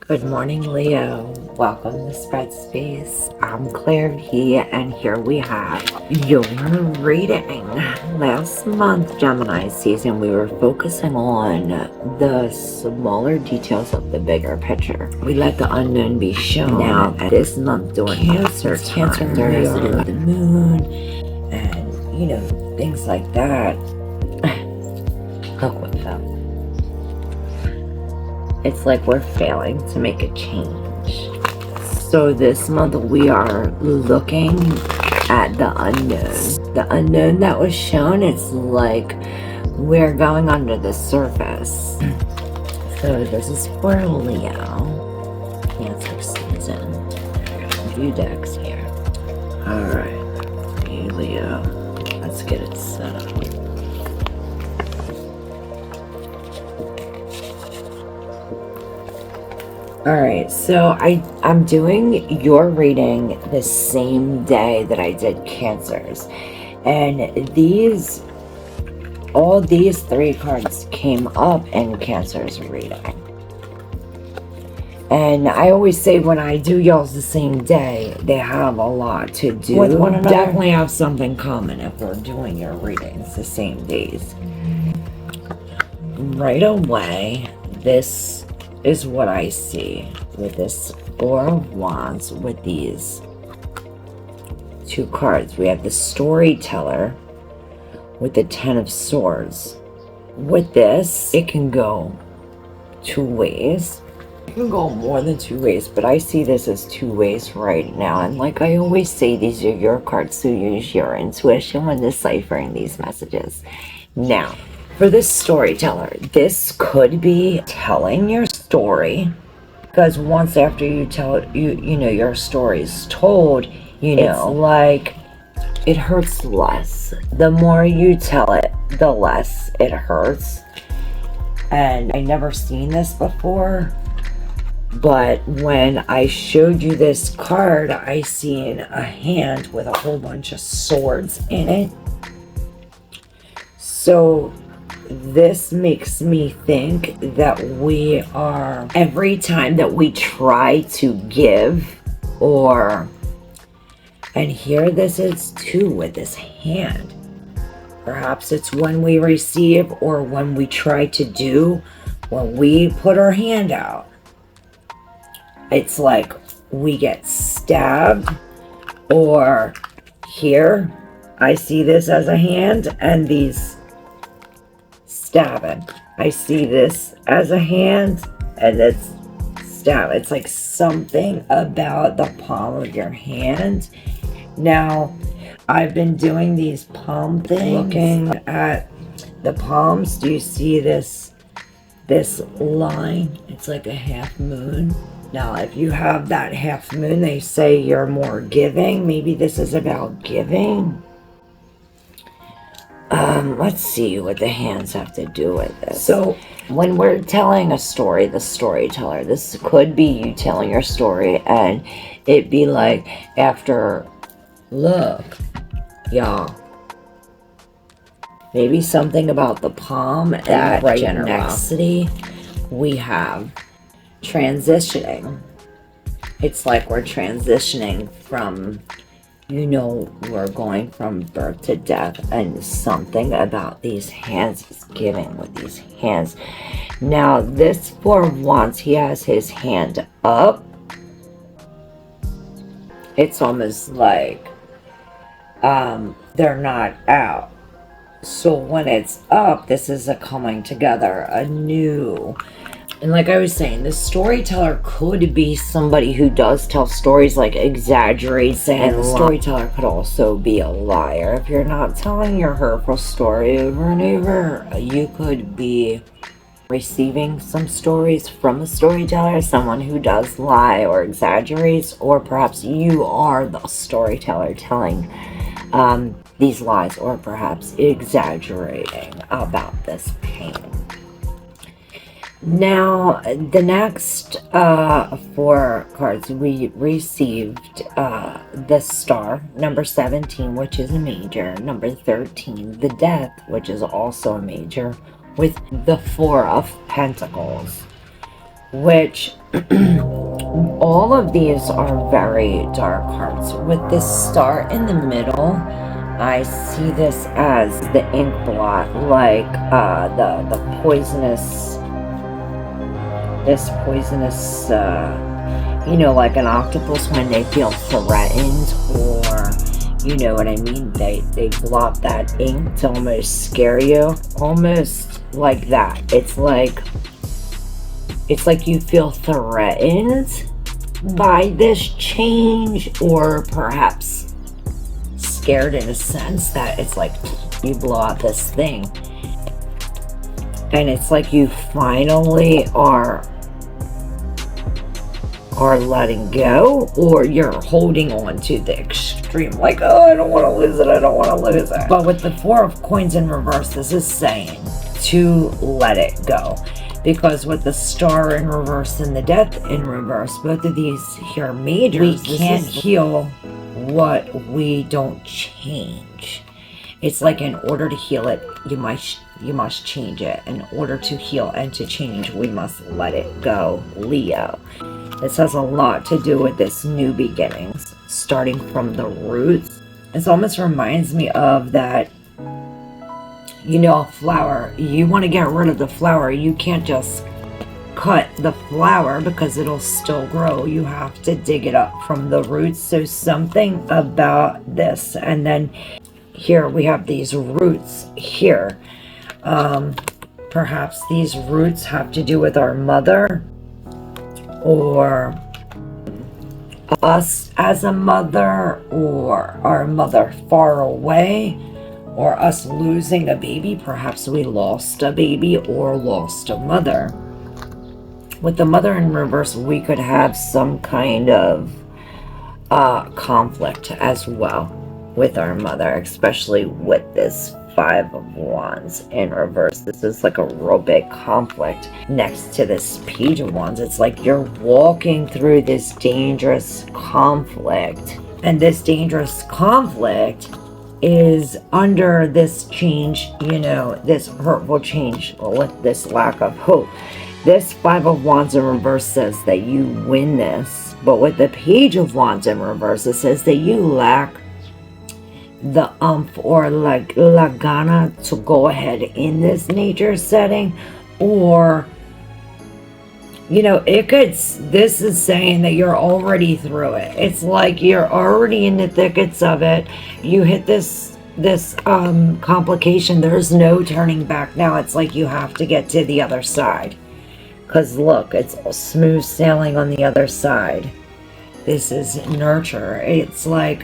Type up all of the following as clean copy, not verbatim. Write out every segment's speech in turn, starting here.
Good morning, Leo. Welcome to Spread Space. I'm ClairV, and here we have your reading. Last month, Gemini season, we were focusing on the smaller details of the bigger picture. We let the unknown be shown. Now, this month, during Cancer, the moon, and things like that. Look with them. It's like we're failing to make a change. So this month we are looking at the unknown. The unknown that was shown, it's like we're going under the surface. So this is for Leo, Cancer season. A few decks here. Alright, hey Leo, let's get it set up. Alright, so I'm doing your reading the same day that I did Cancer's. And all these three cards came up in Cancer's reading. And I always say when I do y'all's the same day, they have a lot to do with one another. Definitely have something common if we're doing your readings the same days. Right away, this is what I see with this Four of Wands with these two cards. We have the Storyteller with the Ten of Swords. With this, it can go two ways. It can go more than two ways, but I see this as two ways right now. And like I always say, these are your cards, so use your intuition when deciphering these messages. Now, for this Storyteller, this could be telling your story, because once after you tell it, your story's told, it's like it hurts less. The more you tell it, the less it hurts. And I never seen this before, but when I showed you this card, I seen a hand with a whole bunch of swords in it. So this makes me think that we are, every time that we try to give, and here this is too with this hand. Perhaps it's when we receive or when we try to do, when we put our hand out. It's like we get stabbed, or here, I see this as a hand and these stabbing. I see this as a hand and it's stab. It's like something about the palm of your hand. Now, I've been doing these palm things. Looking at the palms, do you see this line? It's like a half moon. Now, if you have that half moon, they say you're more giving. Maybe this is about giving. Let's see what the hands have to do with this. So when we're telling a story, the storyteller, this could be you telling your story, and it'd be like, after, look, y'all, maybe something about the palm, that right next we have transitioning. It's like we're transitioning from, we're going from birth to death, and something about these hands is giving with these hands. Now, this Four of Wands, he has his hand up. It's almost like they're not out. So when it's up, this is a coming together, a new. And like I was saying, the storyteller could be somebody who does tell stories, like exaggerates, and the storyteller could also be a liar. If you're not telling your hurtful story over and over, you could be receiving some stories from a storyteller, someone who does lie or exaggerates, or perhaps you are the storyteller telling these lies, or perhaps exaggerating about this pain. Now, the next 4 cards, we received the Star, number 17, which is a major, number 13, the Death, which is also a major, with the Four of Pentacles, which all of these are very dark cards. With this star in the middle, I see this as the ink blot, like the poisonous, this poisonous, you know, like an octopus when they feel threatened, or you know what I mean, they blot that ink to almost scare you, almost like that. It's like you feel threatened by this change, or perhaps scared in a sense that it's like you blow out this thing and it's like you finally are letting go, or you're holding on to the extreme, like, oh, I don't want to lose it, I don't want to lose it. But with the Four of Coins in reverse, this is saying to let it go, because with the Star in reverse and the Death in reverse, both of these here majors, we can't heal what we don't change. It's like in order to heal it, you must change it. In order to heal and to change, we must let it go, Leo. This has a lot to do with this new beginnings, starting from the roots. It almost reminds me of that, you know, a flower. You want to get rid of the flower. You can't just cut the flower because it'll still grow. You have to dig it up from the roots. So something about this. And then here we have these roots here. Perhaps these roots have to do with our mother, or us as a mother, or our mother far away, or us losing a baby. Perhaps we lost a baby or lost a mother. With the mother in reverse, we could have some kind of conflict as well with our mother, especially with this Five of Wands in reverse. This is like a real big conflict next to this Page of Wands. It's like you're walking through this dangerous conflict, and this dangerous conflict is under this change, you know, this hurtful change with this lack of hope. This Five of Wands in reverse says that you win this, but with the Page of Wands in reverse, it says that you lack the or like lagana to go ahead in this nature setting, or you know, it could, this is saying that you're already through it. It's like you're already in the thickets of it. You hit this complication. There's no turning back now. It's like you have to get to the other side, because look, it's smooth sailing on the other side. This is nurture. It's like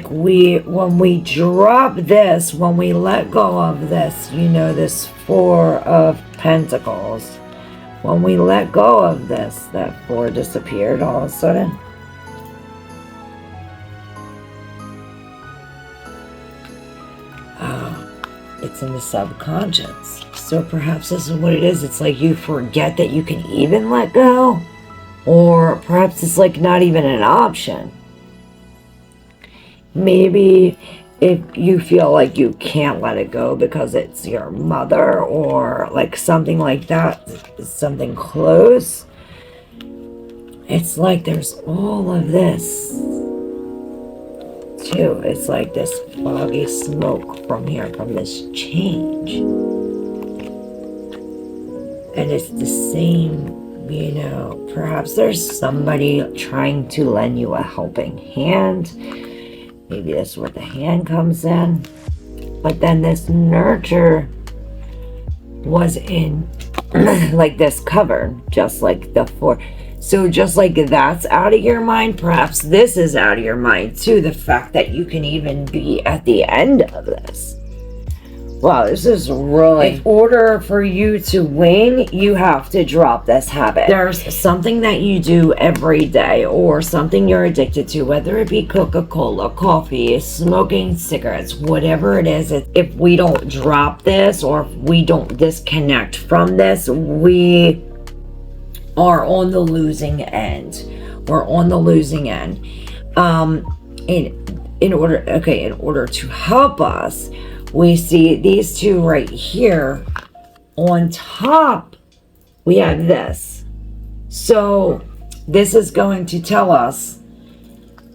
when we drop this, when we let go of this, you know, this Four of Pentacles, when we let go of this, that four disappeared all of a sudden. It's in the subconscious. So perhaps this is what it is. It's like you forget that you can even let go, or perhaps it's like not even an option. Maybe if you feel like you can't let it go because it's your mother, or like something like that, something close. It's like there's all of this too. It's like this foggy smoke from here, from this change. And it's the same, you know, perhaps there's somebody trying to lend you a helping hand. Maybe that's where the hand comes in. But then this nurture was in like this cover, just like the four. So just like that's out of your mind, perhaps this is out of your mind too. The fact that you can even be at the end of this. Wow, this is really... In order for you to win, you have to drop this habit. There's something that you do every day, or something you're addicted to, whether it be Coca-Cola, coffee, smoking cigarettes, whatever it is. If we don't drop this, or if we don't disconnect from this, we are on the losing end. We're on the losing end. In order to help us, we see these two right here On top, we have this. So this is going to tell us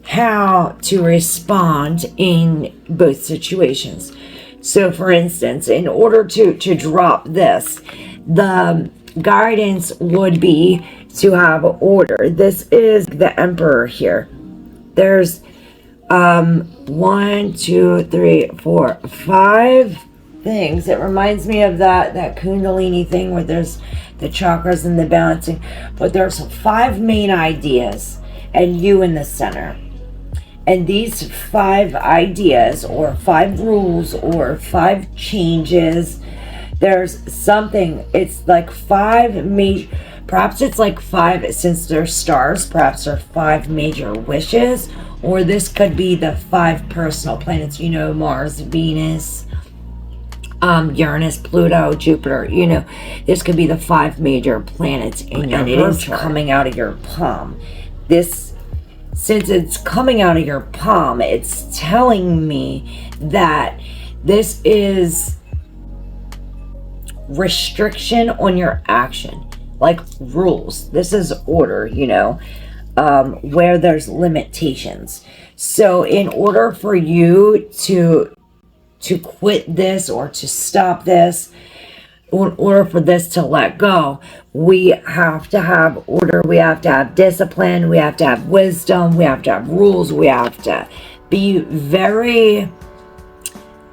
how to respond in both situations. So for instance, in order to drop this, the guidance would be to have order. This is the Emperor here. There's 1, 2, 3, 4, 5 things. It reminds me of that Kundalini thing where there's the chakras and the balancing, but there's 5 main ideas and you in the center. And these 5 ideas or 5 rules or 5 changes, there's something, it's like 5 major, perhaps it's like 5, since they're stars, perhaps they're 5 major wishes, or this could be the 5 personal planets, you know, Mars, Venus, Uranus, Pluto, Jupiter, you know, this could be the 5 major planets in your birth chart coming out of your palm. This, since it's coming out of your palm, it's telling me that this is restriction on your action, like rules. This is order, you know, where there's limitations. So in order for you to quit this or to stop this, in order for this to let go, we have to have order, we have to have discipline, we have to have wisdom, we have to have rules, we have to be very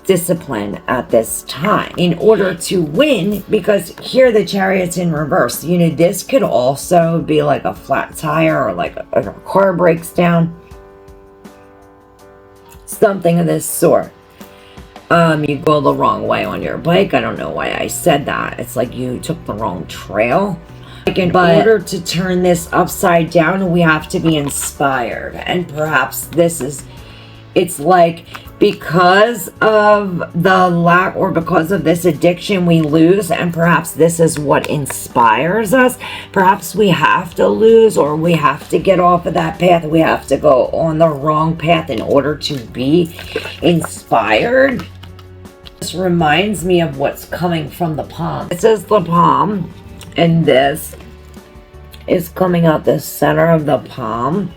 disciplined at this time in order to win, because here the Chariot's in reverse. You know, this could also be like a flat tire or like a car breaks down, something of this sort. You go the wrong way on your bike. I don't know why I said that. It's like you took the wrong trail. Like in order to turn this upside down, we have to be inspired. And perhaps this is, it's like because of the lack or because of this addiction we lose, and perhaps this is what inspires us. Perhaps we have to lose, or we have to get off of that path. We have to go on the wrong path in order to be inspired. This reminds me of what's coming from the palm. This is the palm, and this is coming out the center of the palm.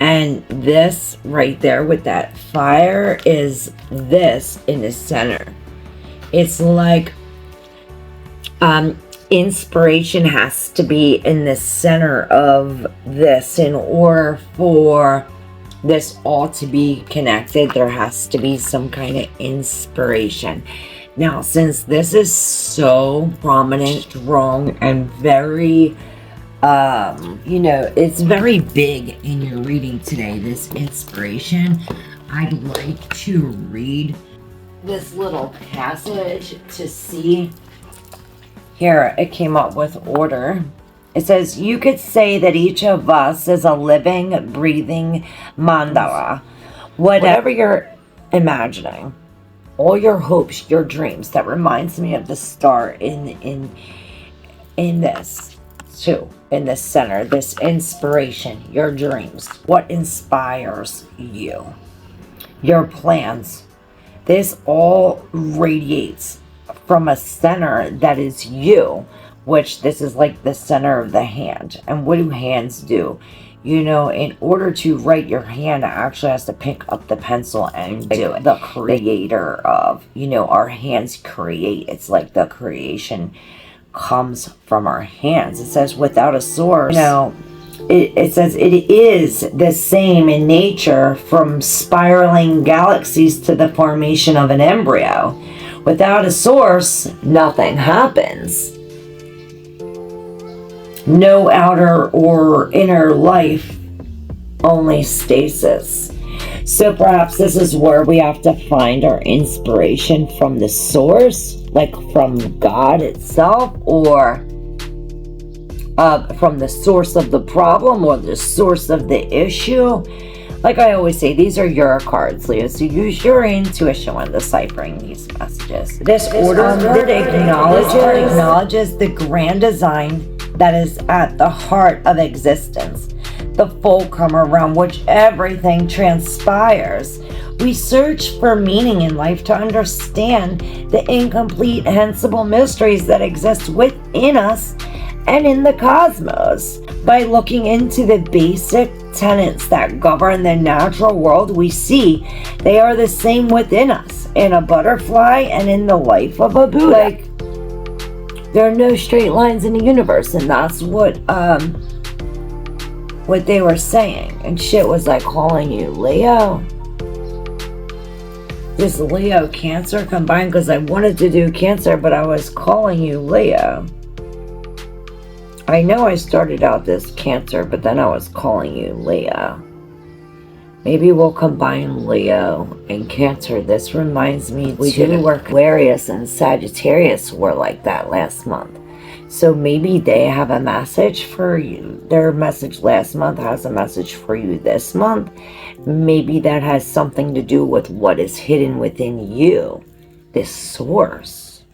And this right there with that fire is this in the center. It's like inspiration has to be in the center of this in order for this all to be connected. There has to be some kind of inspiration. Now, since this is so prominent, strong, and very you know, it's very big in your reading today, this inspiration, I'd like to read this little passage to see. Here, it came up with order. It says, you could say that each of us is a living, breathing mandala. Whatever you're imagining, all your hopes, your dreams, that reminds me of the star in this too. In the center, this inspiration, your dreams, what inspires you, your plans, this all radiates from a center that is you, which this is like the center of the hand. And what do hands do? You know, in order to write, your hand actually has to pick up the pencil and do it. The creator of, you know, our hands create. It's like the creation comes from our hands. It says without a source, you know, it says it is the same in nature, from spiraling galaxies to the formation of an embryo. Without a source, nothing happens. No outer or inner life, only stasis. So perhaps this is where we have to find our inspiration from the source, like from God itself, or from the source of the problem or the source of the issue. Like I always say, these are your cards, Leo, so use your intuition when deciphering these messages. This order acknowledges the grand design that is at the heart of existence, the fulcrum around which everything transpires. We search for meaning in life to understand the incomprehensible mysteries that exist within us and in the cosmos. By looking into the basic tenets that govern the natural world we see, they are the same within us, in a butterfly and in the life of a Buddha. Like, there are no straight lines in the universe, and that's what they were saying. And shit was like calling you Leo. This Leo Cancer combined, because I wanted to do Cancer, but I was calling you Leo. I know I started out this Cancer, but then I was calling you Leo. Maybe we'll combine Leo and Cancer. This reminds me, we did work Aquarius and Sagittarius were like that last month. So maybe they have a message for you. Their message last month has a message for you this month. Maybe that has something to do with what is hidden within you, this source.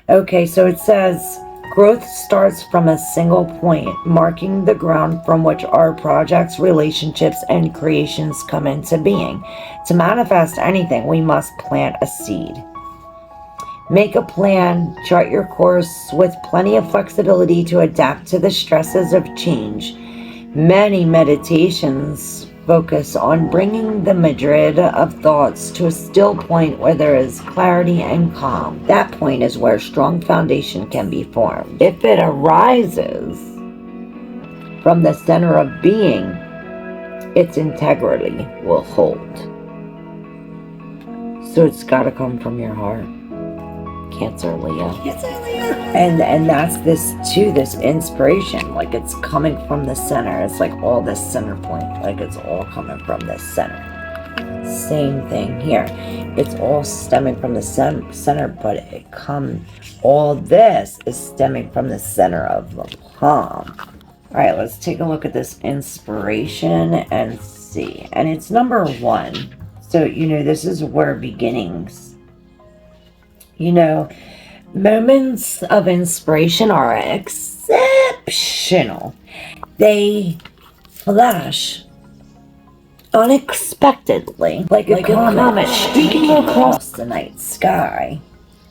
Okay, so it says, growth starts from a single point, marking the ground from which our projects, relationships, and creations come into being. To manifest anything, we must plant a seed. Make a plan, chart your course with plenty of flexibility to adapt to the stresses of change. Many meditations focus on bringing the myriad of thoughts to a still point where there is clarity and calm. That point is where strong foundation can be formed. If it arises from the center of being, its integrity will hold. So it's got to come from your heart. Cancer, Leo. Cancer, Leo. And that's this too, this inspiration. Like, it's coming from the center. It's like all this center point. Like, it's all coming from the center. Same thing here. It's all stemming from the center, but all this is stemming from the center of the palm. All right, let's take a look at this inspiration and see. And it's number 1. So, this is where beginnings. Moments of inspiration are exceptional. They flash unexpectedly, like a comet streaking across the night sky,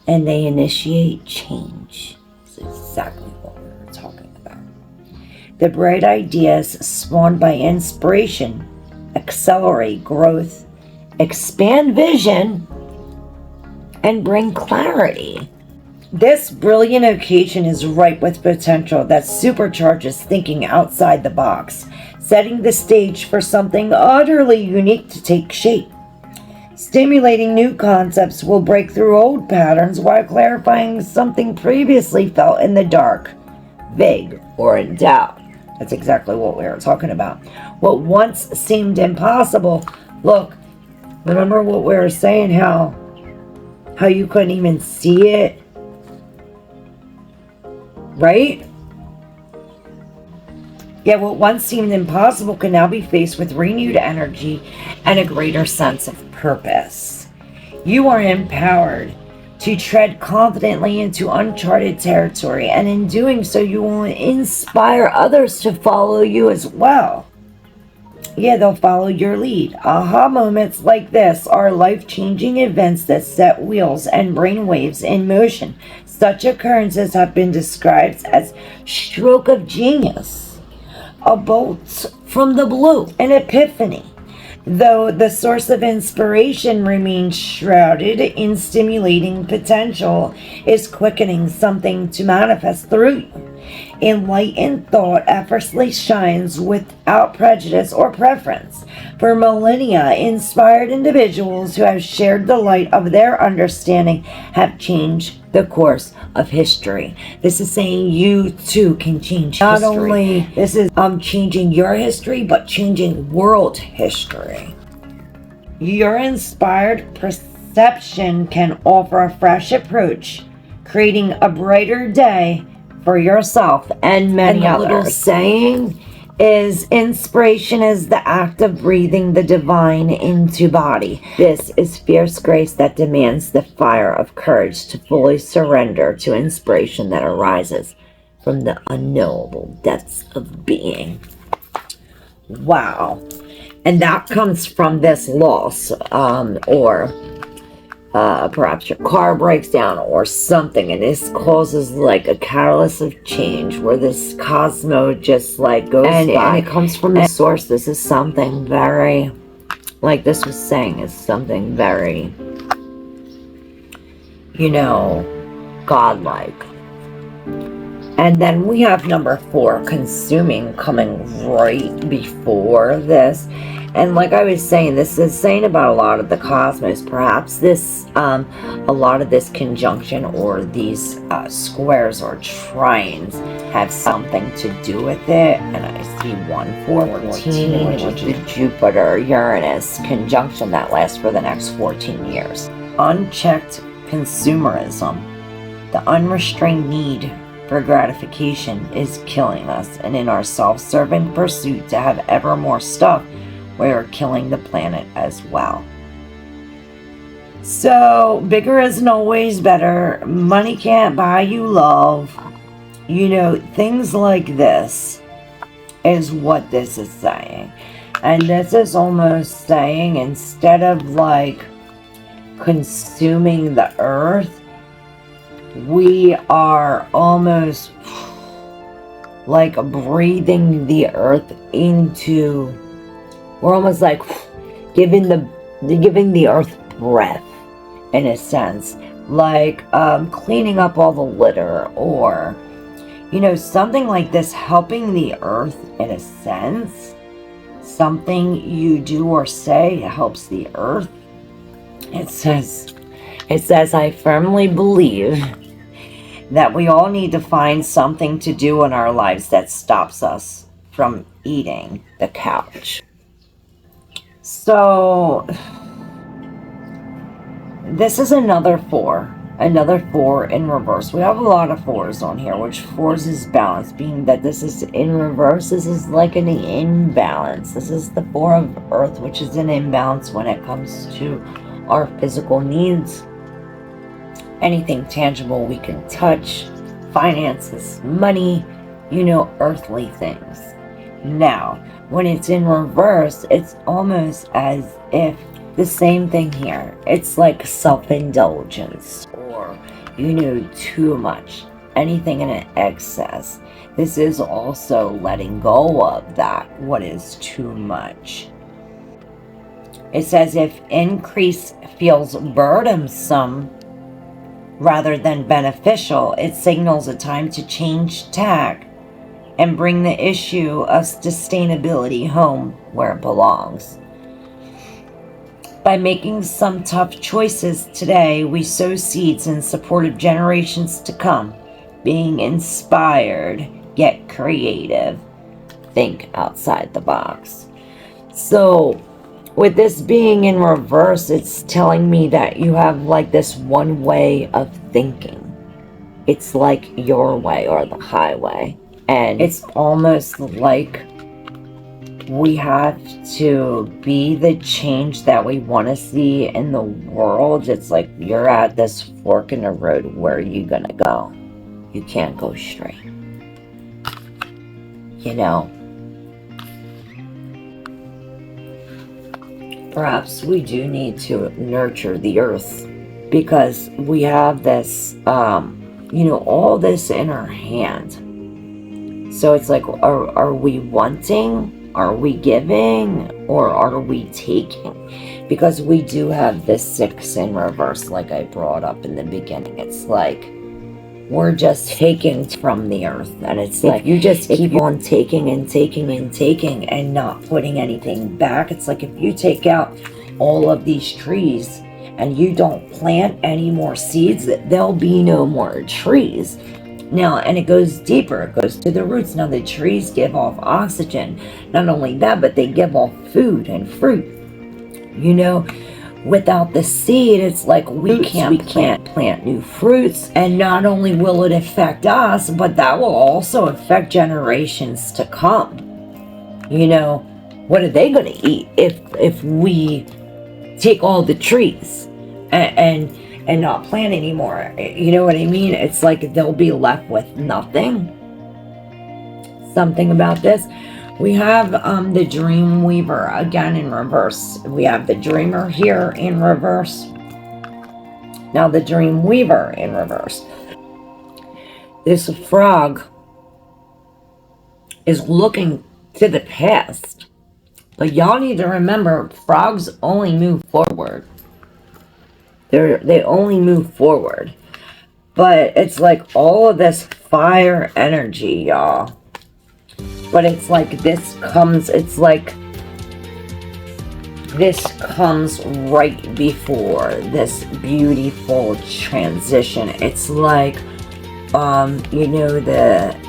and they initiate change. That's exactly what we were talking about. The bright ideas spawned by inspiration accelerate growth, expand vision, and bring clarity. This brilliant occasion is ripe with potential that supercharges thinking outside the box, setting the stage for something utterly unique to take shape. Stimulating new concepts will break through old patterns while clarifying something previously felt in the dark, vague, or in doubt. That's exactly what we were talking about. What once seemed impossible. Look, remember what we were saying, how you couldn't even see it, right? Yeah, what once seemed impossible can now be faced with renewed energy and a greater sense of purpose. You are empowered to tread confidently into uncharted territory, and in doing so, you will inspire others to follow you as well. Yeah, they'll follow your lead. Aha moments like this are life-changing events that set wheels and brainwaves in motion. Such occurrences have been described as stroke of genius, a bolt from the blue, an epiphany. Though the source of inspiration remains shrouded in stimulating potential, is quickening something to manifest through you. Enlightened thought effortlessly shines without prejudice or preference. For millennia, inspired individuals who have shared the light of their understanding have changed the course of history. This is saying you too can change history. Not only this is changing your history, but changing world history. Your inspired perception can offer a fresh approach, creating a brighter day for yourself and many others. The little saying is, inspiration is the act of breathing the divine into body. This is fierce grace that demands the fire of courage to fully surrender to inspiration that arises from the unknowable depths of being. Wow. And that comes from this loss, or perhaps your car breaks down or something, and this causes like a catalyst of change where this cosmo just like goes by. And it comes from the source. This is something very, like this was saying, is something very, you know, godlike. And then we have number 4, consuming, coming right before this. And like I was saying, this is saying about a lot of the cosmos. Perhaps this, a lot of this conjunction or these squares or trines have something to do with it. And I see 114, which is the Jupiter-Uranus conjunction that lasts for the next 14 years. Unchecked consumerism, the unrestrained need for gratification is killing us, and in our self-serving pursuit to have ever more stuff, we are killing the planet as well. So bigger isn't always better. Money can't buy you love. You know, things like this is what this is saying. And this is almost saying, instead of like consuming the earth, we are almost like breathing the earth into, we're almost like giving the earth breath, in a sense, like cleaning up all the litter, or you know, something like this, helping the earth in a sense. Something you do or say helps the earth. It says, I firmly believe that we all need to find something to do in our lives that stops us from eating the couch. So this is another 4 in reverse. We have a lot of 4s on here, which 4s is balance, being that this is in reverse. This is like an imbalance. This is the 4 of earth, which is an imbalance when it comes to our physical needs. Anything tangible we can touch, finances, money, you know, earthly things. Now, when it's in reverse, it's almost as if the same thing here. It's like self-indulgence, or, you know, too much, anything in an excess. This is also letting go of that, what is too much. It's as if increase feels burdensome rather than beneficial. It signals a time to change tack and bring the issue of sustainability home where it belongs. By making some tough choices today, we sow seeds in support of generations to come. Being inspired, get creative, think outside the box. So with this being in reverse, it's telling me that you have like this one way of thinking. It's like your way or the highway. And it's almost like we have to be the change that we want to see in the world. It's like you're at this fork in the road. Where are you gonna go? You can't go straight. You know? Perhaps we do need to nurture the earth, because we have this, you know, all this in our hand. So it's like, are we wanting? Are we giving? Or are we taking? Because we do have this 6 in reverse, like I brought up in the beginning. It's like we're just taking from the earth. And it's like you just keep on taking and taking and taking and not putting anything back. It's like if you take out all of these trees and you don't plant any more seeds, there'll be no more trees. Now, and it goes deeper, it goes to the roots. Now the trees give off oxygen. Not only that, but they give off food and fruit. You know, without the seed, it's like we can't plant new fruits. And not only will it affect us, but that will also affect generations to come. You know, what are they going to eat if we take all the trees and not plant anymore? You know what I mean? It's like they'll be left with nothing. Something about this. We have the Dream Weaver again in reverse. We have the Dreamer here in reverse. Now the Dream Weaver in reverse. This frog is looking to the past. But y'all need to remember, frogs only move forward. They only move forward. But it's like all of this fire energy, y'all. But it's like this comes right before this beautiful transition. It's like, you know,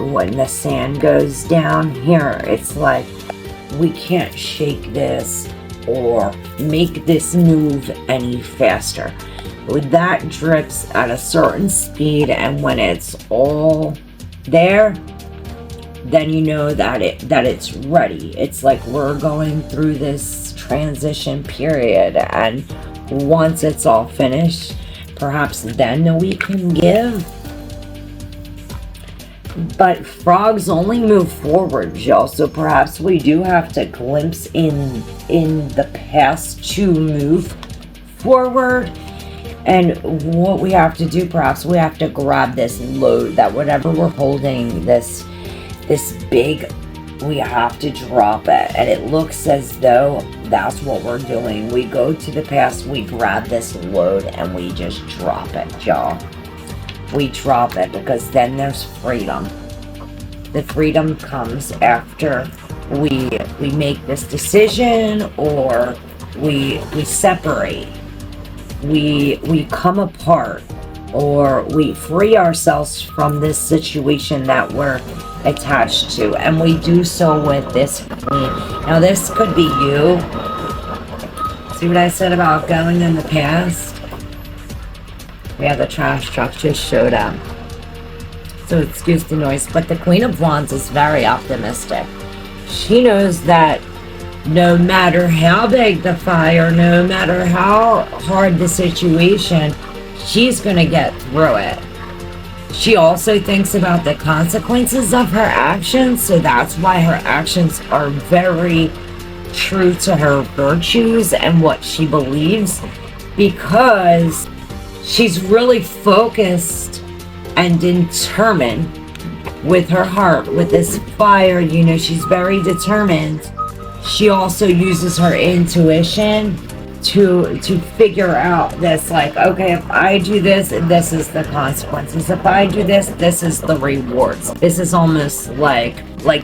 when the sand goes down here, it's like we can't shake this or make this move any faster. That drips at a certain speed, and when it's all there, then you know that it's ready. It's like we're going through this transition period, and once it's all finished, perhaps then we can give. But frogs only move forward, y'all, so perhaps we do have to glimpse in the past to move forward. And what we have to do, perhaps we have to grab this load, that whatever we're holding, this big, we have to drop it. And it looks as though that's what we're doing. We go to the past, we grab this load, and we just drop it, y'all. We drop it, because then there's freedom. The freedom comes after we make this decision, or we separate. We come apart, or we free ourselves from this situation that we're attached to, and we do so with this queen. Now this could be you. See what I said about going in the past? We have the trash truck just showed up, so excuse the noise. But the Queen of Wands is very optimistic. She knows that no matter how big the fire, no matter how hard the situation, she's going to get through it. She also thinks about the consequences of her actions, so that's why her actions are very true to her virtues and what she believes, because she's really focused and determined with her heart, with this fire. You know, she's very determined. She also uses her intuition to figure out this, like, okay, if I do this, this is the consequences. If I do this, this is the rewards. This is almost like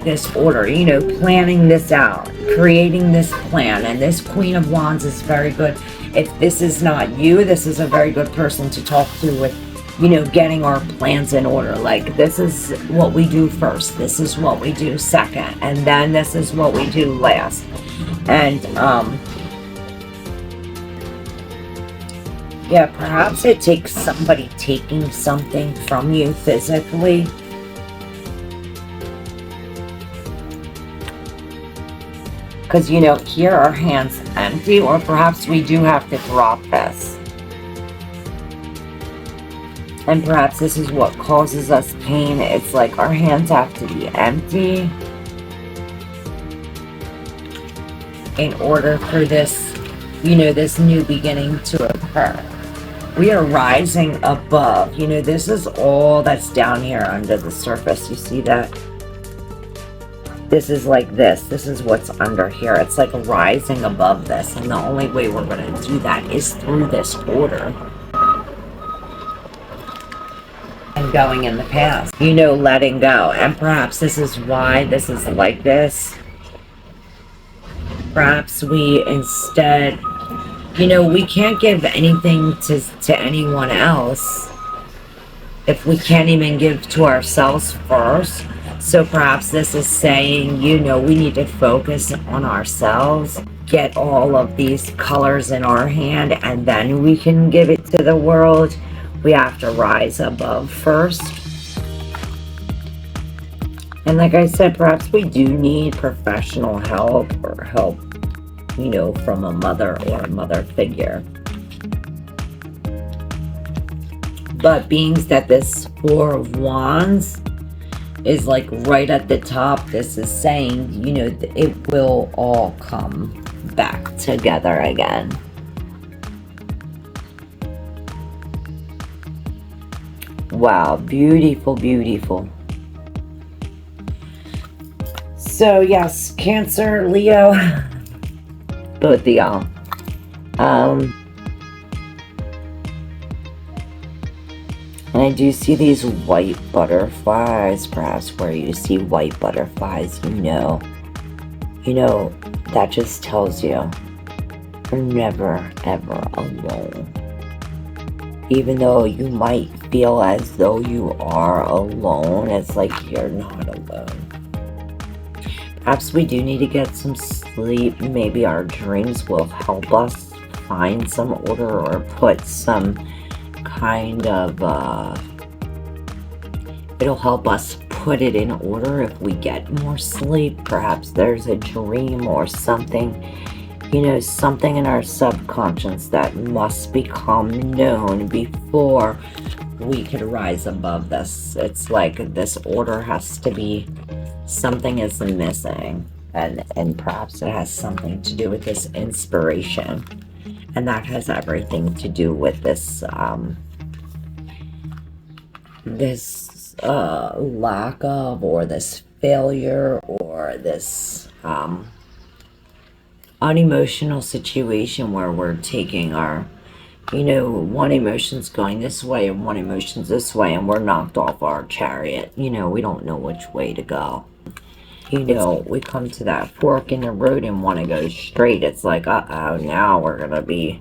this order, you know, planning this out, creating this plan. And this Queen of Wands is very good. If this is not you, this is a very good person to talk to with, you know, getting our plans in order. Like, this is what we do first, this is what we do second, and then this is what we do last. And yeah, perhaps it takes somebody taking something from you physically. Because, you know, here our hands empty, or perhaps we do have to drop this. And perhaps this is what causes us pain. It's like our hands have to be empty in order for this, you know, this new beginning to occur. We are rising above. You know, this is all that's down here under the surface. You see that? This is like this. This is what's under here. It's like rising above this. And the only way we're going to do that is through this order. And going in the past. You know, letting go. And perhaps this is why this is like this. Perhaps we instead, you know, we can't give anything to anyone else if we can't even give to ourselves first. So perhaps this is saying, you know, we need to focus on ourselves, get all of these colors in our hand, and then we can give it to the world. We have to rise above first. And like I said, perhaps we do need professional help, or help, you know, from a mother or a mother figure. But being that this Four of Wands is like right at the top. This is saying, you know, it will all come back together again. Wow, beautiful, beautiful. So yes, Cancer, Leo, both of y'all. And I do see these white butterflies, perhaps where you see white butterflies, you know, that just tells you you're never, ever alone. Even though you might feel as though you are alone, it's like you're not alone. Perhaps we do need to get some sleep. Maybe our dreams will help us find some order or put some kind of, it'll help us put it in order if we get more sleep. Perhaps there's a dream or something, you know, something in our subconscious that must become known before we could rise above this. It's like this order has to be, something is missing, and perhaps it has something to do with this inspiration, and that has everything to do with this lack of, or this failure, or this unemotional situation where we're taking our, you know, one emotion's going this way and one emotion's this way, and we're knocked off our chariot. You know, we don't know which way to go. You know, we come to that fork in the road and want to go straight. It's like, uh-oh, now we're gonna be,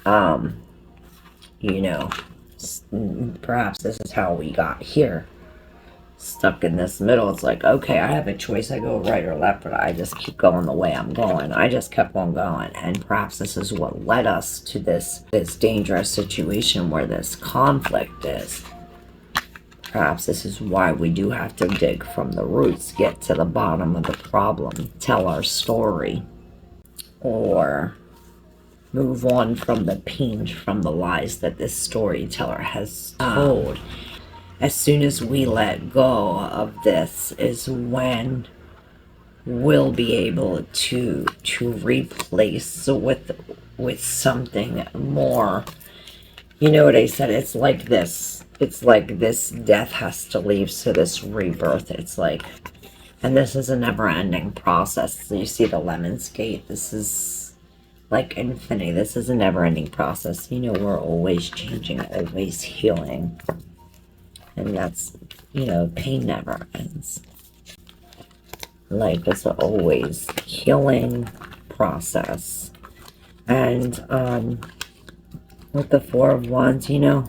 you know, perhaps this is how we got here, stuck in this middle. It's like, okay, I have a choice. I go right or left, but I just keep going the way I'm going. I just kept on going, and perhaps this is what led us to this dangerous situation where this conflict is. Perhaps this is why we do have to dig from the roots, get to the bottom of the problem, tell our story, or move on from the pain, from the lies that this storyteller has told. As soon as we let go of this is when we'll be able to replace with something more. You know what I said? It's like this. It's like this death has to leave, so this rebirth, it's like, and this is a never-ending process. So you see the Lemon's Gate, this is like infinity. This is a never-ending process. You know, we're always changing, always healing. And that's, you know, pain never ends. Life is always healing process. And with the Four of Wands, you know,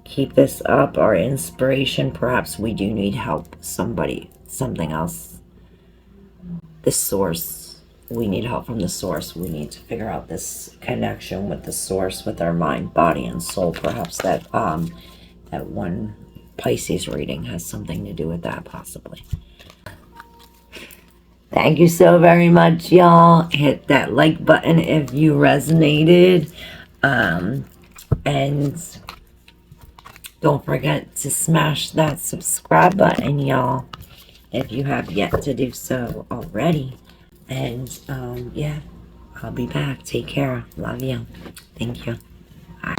keep this up, our inspiration. Perhaps we do need help, somebody, something else. The source, we need help from the source. We need to figure out this connection with the source, with our mind, body, and soul. Perhaps that that one Pisces reading has something to do with that, possibly. Thank you so very much, y'all. Hit that like button if you resonated, and don't forget to smash that subscribe button, y'all, if you have yet to do so already. And yeah, I'll be back. Take care. Love you. Thank you. Bye.